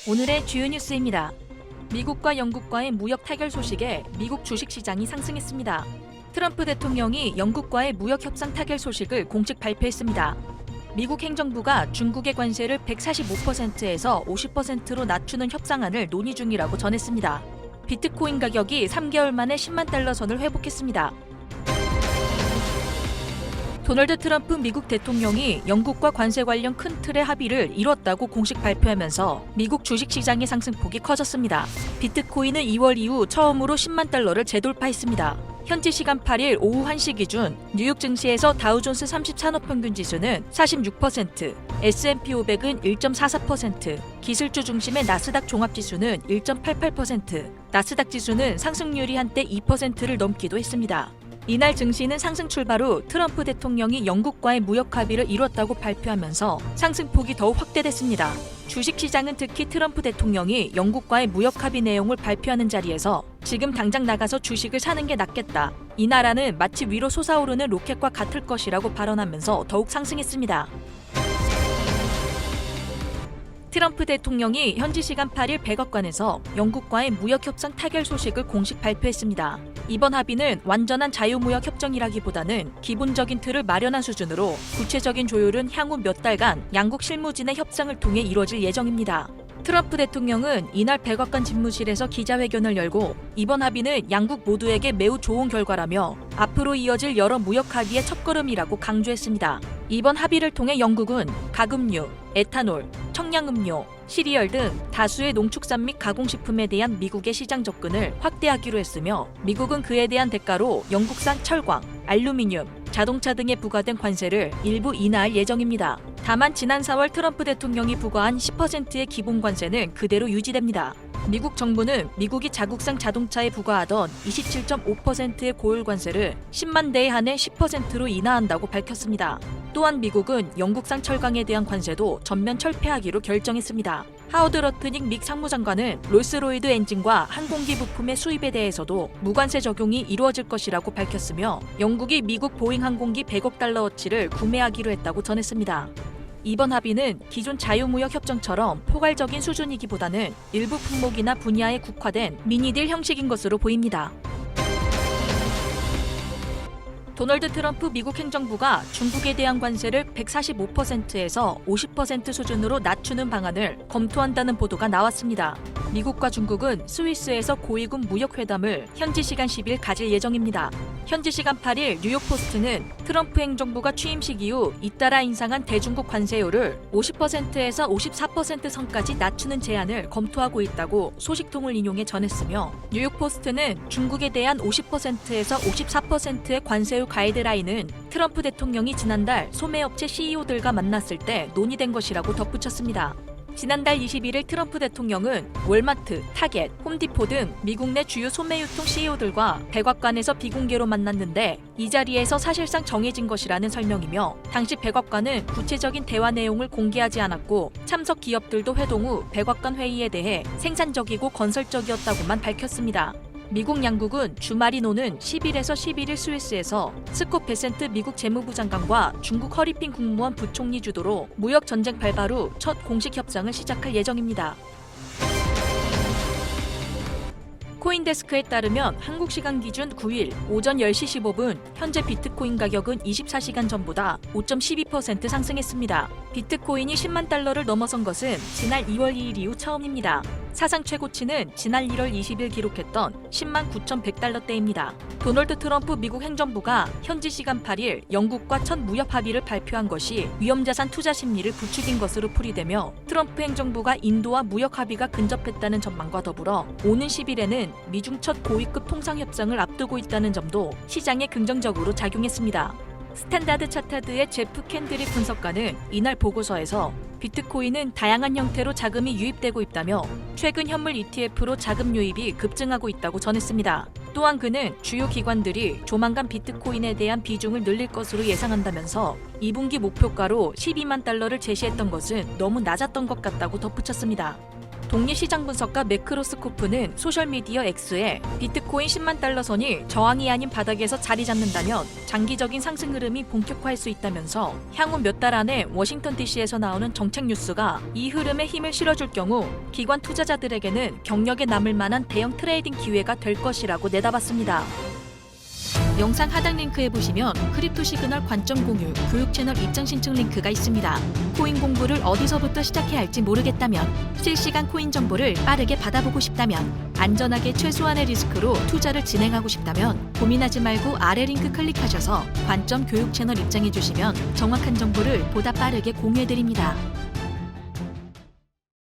오늘의 주요 뉴스입니다. 미국과 영국과의 무역 타결 소식에 미국 주식시장이 상승했습니다. 트럼프 대통령이 영국과의 무역 협상 타결 소식을 공식 발표했습니다. 미국 행정부가 중국의 관세를 145%에서 50%로 낮추는 협상안을 논의 중이라고 전했습니다. 비트코인 가격이 3개월 만에 10만 달러 선을 회복했습니다. 도널드 트럼프 미국 대통령이 영국과 관세 관련 큰 틀의 합의를 이뤘다고 공식 발표하면서 미국 주식시장의 상승폭이 커졌습니다. 비트코인은 2월 이후 처음으로 10만 달러를 재돌파했습니다. 현지 시간 8일 오후 1시 기준 뉴욕 증시에서 다우존스 30산업평균지수는 46%, S&P 500은 1.44%, 기술주 중심의 나스닥 종합지수는 1.88%, 나스닥 지수는 상승률이 한때 2%를 넘기도 했습니다. 이날 증시는 상승 출발 후 트럼프 대통령이 영국과의 무역 합의를 이뤘다고 발표하면서 상승폭이 더욱 확대됐습니다. 주식시장은 특히 트럼프 대통령이 영국과의 무역 합의 내용을 발표하는 자리에서 지금 당장 나가서 주식을 사는 게 낫겠다. 이 나라는 마치 위로 솟아오르는 로켓과 같을 것이라고 발언하면서 더욱 상승했습니다. 트럼프 대통령이 현지 시간 8일 백악관에서 영국과의 무역 협상 타결 소식을 공식 발표했습니다. 이번 합의는 완전한 자유무역 협정이라기보다는 기본적인 틀을 마련한 수준으로 구체적인 조율은 향후 몇 달간 양국 실무진의 협상을 통해 이뤄질 예정입니다. 트럼프 대통령은 이날 백악관 집무실에서 기자회견을 열고 이번 합의는 양국 모두에게 매우 좋은 결과라며 앞으로 이어질 여러 무역 합의의 첫걸음이라고 강조했습니다. 이번 합의를 통해 영국은 가금류, 에탄올, 청량음료, 시리얼 등 다수의 농축산 및 가공식품에 대한 미국의 시장 접근을 확대하기로 했으며 미국은 그에 대한 대가로 영국산 철광, 알루미늄, 자동차 등에 부과된 관세를 일부 인하할 예정입니다. 다만 지난 4월 트럼프 대통령이 부과한 10%의 기본 관세는 그대로 유지됩니다. 미국 정부는 미국이 자국산 자동차에 부과하던 27.5%의 고율 관세를 10만 대에 한해 10%로 인하한다고 밝혔습니다. 또한 미국은 영국산 철강에 대한 관세도 전면 철폐하기로 결정했습니다. 하워드 러트닉 믹 상무장관은 롤스로이드 엔진과 항공기 부품의 수입에 대해서도 무관세 적용이 이루어질 것이라고 밝혔으며 영국이 미국 보잉 항공기 100억 달러어치를 구매하기로 했다고 전했습니다. 이번 합의는 기존 자유무역 협정처럼 포괄적인 수준이기보다는 일부 품목이나 분야에 국화된 미니딜 형식인 것으로 보입니다. 도널드 트럼프 미국 행정부가 중국에 대한 관세를 145%에서 50% 수준으로 낮추는 방안을 검토한다는 보도가 나왔습니다. 미국과 중국은 스위스에서 고위급 무역회담을 현지 시간 10일 가질 예정입니다. 현지 시간 8일 뉴욕포스트는 트럼프 행정부가 취임식 이후 잇따라 인상한 대중국 관세율을 50%에서 54% 선까지 낮추는 제안을 검토하고 있다고 소식통을 인용해 전했으며 뉴욕포스트는 중국에 대한 50%에서 54%의 관세율 가이드라인은 트럼프 대통령이 지난달 소매업체 CEO들과 만났을 때 논의된 것이라고 덧붙였습니다. 지난달 21일 트럼프 대통령은 월마트, 타겟, 홈디포 등 미국 내 주요 소매유통 CEO들과 백악관에서 비공개로 만났는데 이 자리에서 사실상 정해진 것이라는 설명이며 당시 백악관은 구체적인 대화 내용을 공개하지 않았고 참석 기업들도 회동 후 백악관 회의에 대해 생산적이고 건설적이었다고만 밝혔습니다. 미국 양국은 주말인 오는 10일에서 11일 스위스에서 스콧 베센트 미국 재무부 장관과 중국 허리핀 국무원 부총리 주도로 무역 전쟁 발발 후 첫 공식 협상을 시작할 예정입니다. 코인데스크에 따르면 한국 시간 기준 9일 오전 10시 15분 현재 비트코인 가격은 24시간 전보다 5.12% 상승했습니다. 비트코인이 10만 달러를 넘어선 것은 지난 2월 2일 이후 처음입니다. 사상 최고치는 지난 1월 20일 기록했던 10만 9,100달러대입니다. 도널드 트럼프 미국 행정부가 현지 시간 8일 영국과 첫 무역 합의를 발표한 것이 위험자산 투자 심리를 부추긴 것으로 풀이되며 트럼프 행정부가 인도와 무역 합의가 근접했다는 전망과 더불어 오는 10일에는 미중 첫 고위급 통상협상을 앞두고 있다는 점도 시장에 긍정적으로 작용했습니다. 스탠다드 차타드의 제프 캔드릭 분석가는 이날 보고서에서 비트코인은 다양한 형태로 자금이 유입되고 있다며 최근 현물 ETF로 자금 유입이 급증하고 있다고 전했습니다. 또한 그는 주요 기관들이 조만간 비트코인에 대한 비중을 늘릴 것으로 예상한다면서 2분기 목표가로 12만 달러를 제시했던 것은 너무 낮았던 것 같다고 덧붙였습니다. 독립시장 분석가 매크로스코프는 소셜미디어 X에 비트코인 10만 달러 선이 저항이 아닌 바닥에서 자리 잡는다면 장기적인 상승 흐름이 본격화할 수 있다면서 향후 몇 달 안에 워싱턴 DC에서 나오는 정책 뉴스가 이 흐름에 힘을 실어줄 경우 기관 투자자들에게는 경력에 남을 만한 대형 트레이딩 기회가 될 것이라고 내다봤습니다. 영상 하단 링크에 보시면 크립토 시그널 관점 공유, 교육 채널 입장 신청 링크가 있습니다. 코인 공부를 어디서부터 시작해야 할지 모르겠다면, 실시간 코인 정보를 빠르게 받아보고 싶다면, 안전하게 최소한의 리스크로 투자를 진행하고 싶다면 고민하지 말고 아래 링크 클릭하셔서 관점 교육 채널 입장해 주시면 정확한 정보를 보다 빠르게 공유해 드립니다.